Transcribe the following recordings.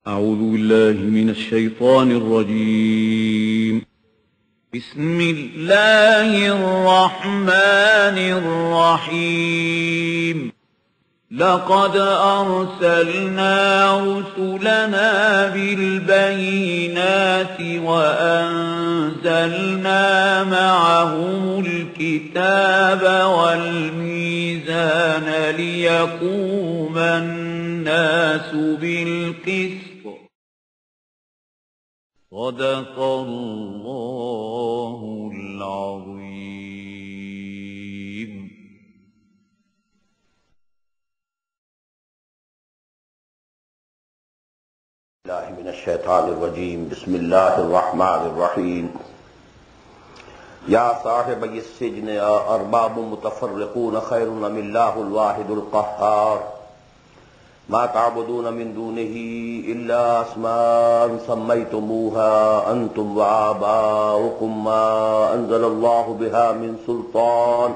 أعوذ بالله من الشيطان الرجيم. بسم الله الرحمن الرحيم. لقد أرسلنا رسلنا بالبينات وأنزلنا معهم الكتاب والميزان ليقوم الناس بالقسط. صدق الله العظيم. الله من الشيطان الرجيم. بسم الله الرحمن الرحيم. يا صاحبي السجن أرباب متفرقون خير أم الله الواحد القهار ما تعبدون من دونه إلا أسماء سميتموها أنتم وآباؤكم ما أنزل الله بها من سلطان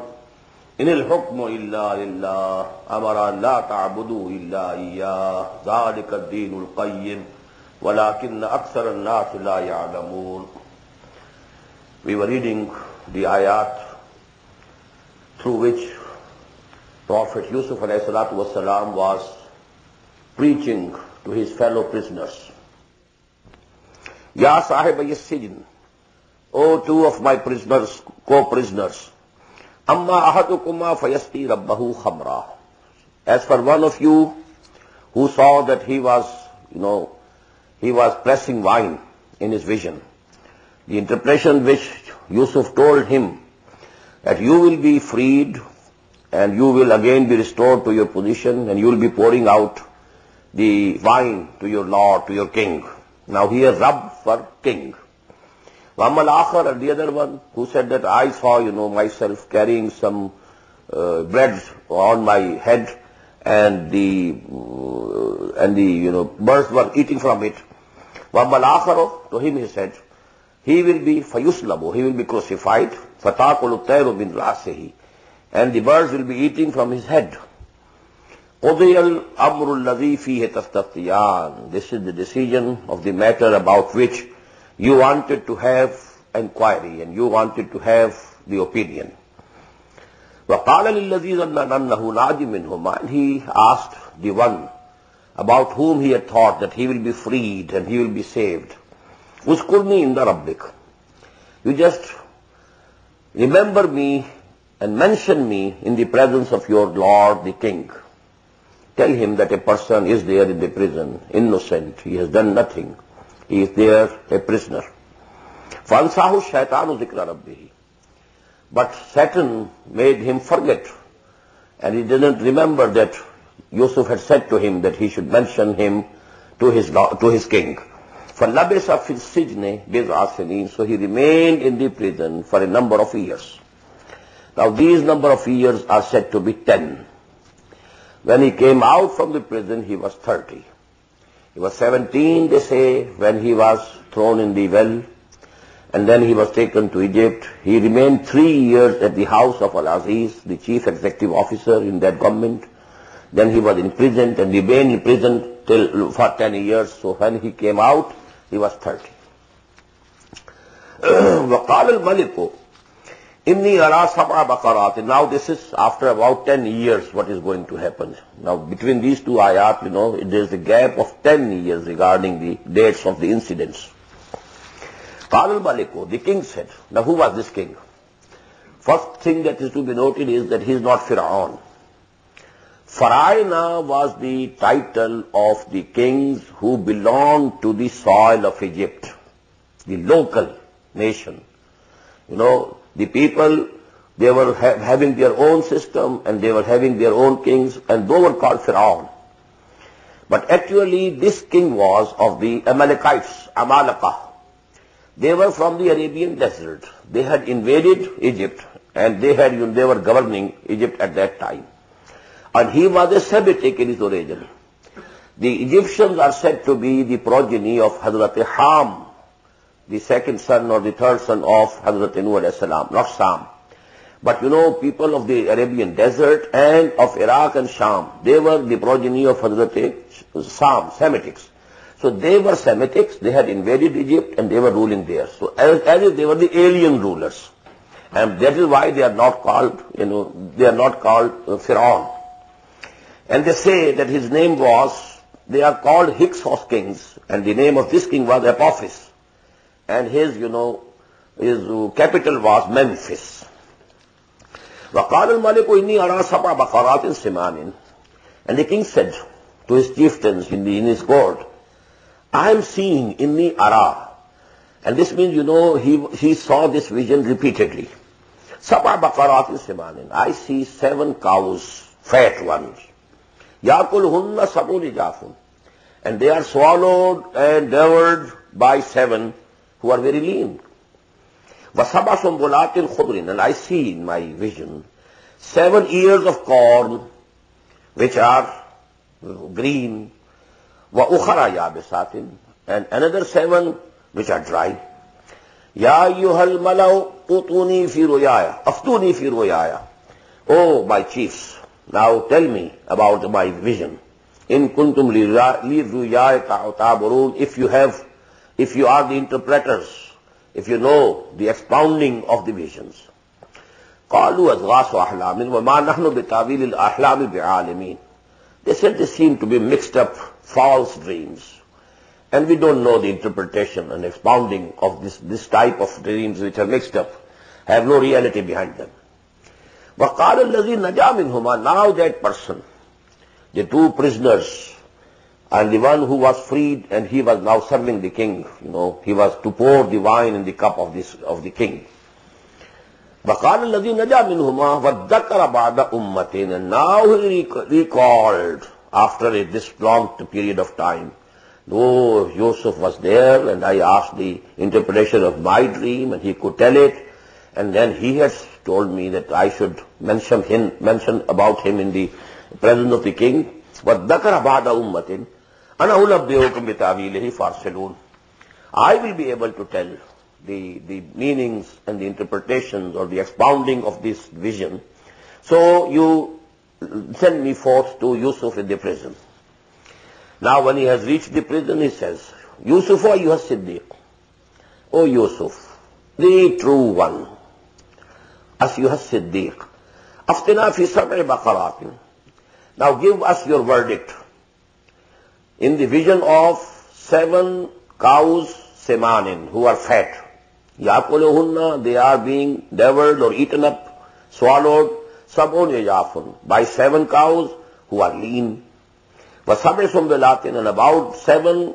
إن الحكم إلا لله أمر أن لا تعبدوا إلا إياه ذلك الدين القيم ولكن أكثر الناس لا يعلمون. We were reading the ayat through which Prophet Yusuf alayhi salatu wasalam was preaching to his fellow prisoners. Ya sahibay as-sijn, O two of my prisoners, co-prisoners, amma ahadukuma fayasqi rabbahu khamra. As for one of you who saw that he was pressing wine in his vision, the interpretation which Yusuf told him that you will be freed and you will again be restored to your position and you will be pouring out the wine to your lord, to your king. Now here Rabb for king. Wamal akhar, the other one who said that I saw, myself carrying some bread on my head and the birds were eating from it. Wamal akhar, to him he said, he will be fayuslabu, he will be crucified, fataqulu tayru min ra'sihi, and the birds will be eating from his head. Qudiyal amru alladhi fihi tastaftiyan. This is the decision of the matter about which you wanted to have inquiry and you wanted to have the opinion. وَقَالَ لِلَّذِي ظَنَّ أَنَّهُ نَاجٍ مِّنْهُمَا, and he asked the one about whom he had thought that he will be freed and he will be saved. Uzkurni inda rabbik. You just remember me and mention me in the presence of your Lord, the King. Tell him that a person is there in the prison, innocent, he has done nothing. He is there, a prisoner. فَأَنْسَاهُ الشَّيْطَانُ ذِكْرَ رَبِّهِ. But Satan made him forget, and he didn't remember that Yusuf had said to him that he should mention him to his king. فَلَبِسَ فِي السِّجْنِ بِضْعَ سِنِينَ. So he remained in the prison for a number of years. Now these number of years are said to be 10. When he came out from the prison, he was 30. He was 17, they say, when he was thrown in the well, and then he was taken to Egypt. He remained 3 years at the house of Al-Aziz, the chief executive officer in that government. Then he was imprisoned and remained in prison for 10 years. So when he came out, he was 30. وَقَالَ الْمَلِكُ إِنِّي أَرَى سَبْعَ بَقَرَاتٍ. Now this is after about 10 years what is going to happen. Now between these two ayat, there is a gap of 10 years regarding the dates of the incidents. قَالَ الْمَلِكُ, the king said. Now who was this king? First thing that is to be noted is that he is not Fir'aun. Pharaoh was the title of the kings who belonged to the soil of Egypt, the local nation. The people, they were having their own system and they were having their own kings, and those were called Pharaoh. But actually this king was of the Amalekites, Amalekah. They were from the Arabian desert. They had invaded Egypt and they were governing Egypt at that time. And he was a Semitic in his origin. The Egyptians are said to be the progeny of Hazrat Ham, the second son or the third son of Hazrat Nuh alayhi salam, not Sam. But people of the Arabian desert and of Iraq and Sham, they were the progeny of Hazrat Sam, Semitics. So they were Semitics, they had invaded Egypt and they were ruling there. So as if they were the alien rulers. And that is why they are not called, they are not called Pharaoh. And they say that his name was, they are called Hyksos kings, and the name of this king was Apophis. And his, his capital was Memphis. وَقَالَ الْمَلِكُ إِنِّي أَرَى سَبْعَ بَقَرَاتٍ سِمَانٍ. And the king said to his chieftains in his court, I am seeing inni ara. And this means, he saw this vision repeatedly. Sab'a baqaratin simanin. I see 7 cows, fat ones. Yakulhunna sab'un ijafun. And they are swallowed and devoured by 7 who are very lean. Wasab'a sumbulatin khudrin. And I see in my vision 7 ears of corn which are green. وَأُخَرَى يَابِسَاتٍ. And another 7 which are dry. يَا أَيُّهَا الْمَلَوْ أُوتُونِي فِي رُؤْيَايَ أَفْتُونِي فِي رُؤْيَايَ. Oh, my chiefs, now tell me about my vision. إِن كُنْتُمْ لِرُؤْيَايَ تَعْتَبِرُونَ. If you are the interpreters, if you know the expounding of the visions. قَالُوا أَضْغَاثُ أَحْلَامٍ وَمَا نَحْنُ بِتَأْوِيلِ الْأَحْلَامِ بِعَالِمِينَ. They said they seem to be mixed up false dreams. And we don't know the interpretation and expounding of this type of dreams which are mixed up, have no reality behind them. وَقَالَ الَّذِي نَجَا مِنْهُمَا. Now that person, the 2 prisoners, and the one who was freed and he was now serving the king, he was to pour the wine in the cup of the king. وَقَالَ الَّذِي نَجَا مِنْهُمَا وَذَّكَرَ بَعْدَ أُمَّةٍ. And now he recalled after this long period of time. Oh, Yusuf was there and I asked the interpretation of my dream and he could tell it. And then he has told me that I should mention about him in the presence of the king. وَذَّكَرَ بَعْدَ أُمَّةٍ أَنَا أُنَبِّئُكُم بِتَأْوِيلِهِ فَارْسِلُونَ. I will be able to tell the meanings and the interpretations or the expounding of this vision. So you send me forth to Yusuf in the prison. Now when he has reached the prison, he says, Yusuf ayyuha Siddiq. O Yusuf, the true one. Ayyuha Siddiq. Aftina fi sab'i baqaratin. Now give us your verdict. In the vision of 7 cows, semanin, who are fat. Yakuluhunna, they are being devoured or eaten up, swallowed, sab'un yajafun, by 7 cows who are lean. وَسَبْعِ سُنْبِلَاتٍ. And about 7